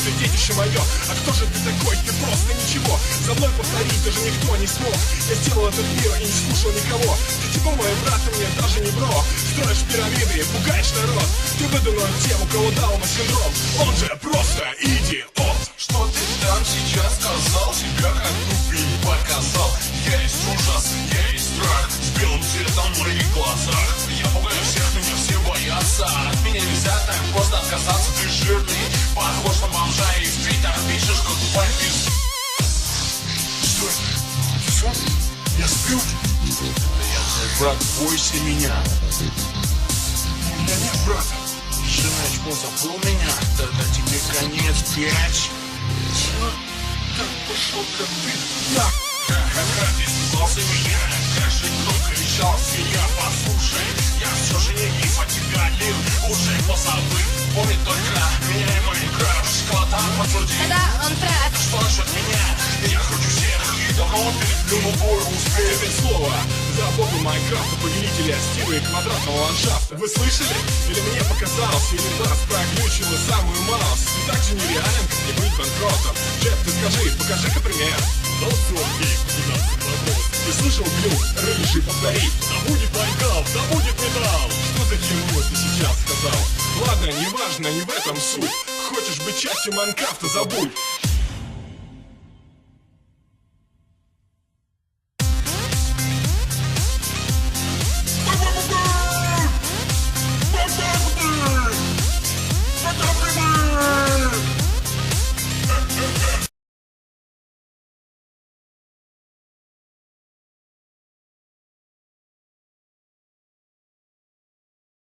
ты детище мое. А кто же ты такой? Ты просто ничего. За мной повторить даже никто не смог. Я сделал этот мир и не слушал никого. Ты типа мой брат, ты мне даже не бро. Строишь пирамиды и пугаешь народ. Ты выдумал тем, у кого Дауна-синдром. Он же просто идиот. Что ты там сейчас сказал? Себя как тупик показал. Я есть ужас, я есть страх. С белым цветом в моих глазах. Я пугаю всех, меня все боятся. От меня нельзя так просто отказаться. Ты жирный, похож на бомжа. И в твиттер пишешь, как тупая пизда. Что это? Все? Я сплю? Я твой брат, бойся меня. У меня нет брата. Жена очко забыл меня. Тогда тебе конец, пять. Так пошел как ты. Да. Ха-ха-ха, ты испугался меня. Как же громко кричал свинья. Послушай, я все же не миф, а тебя лил. Уже позабыл, помнит только меня и мой краш. Шоколада подтвердил. Да, он прав. Что насчет меня? Я кручу всех и давно переплюну бой успех. Это слово за богу Майнкрафта, повелителя стиля и квадратного ландшафта. Вы слышали? Или мне показалось? Или нас проглючило самую малость? Ты так же нереален, как не быть банкротом. Джеб, ты скажи, покажи-ка пример. Ты слышал глюк? Рыжий, повтори. Да будет Майнкрафт, да будет металл. Что за дерьмо ты сейчас сказал? Ладно, неважно, не в этом суть. Хочешь быть частью Майнкрафта, забудь.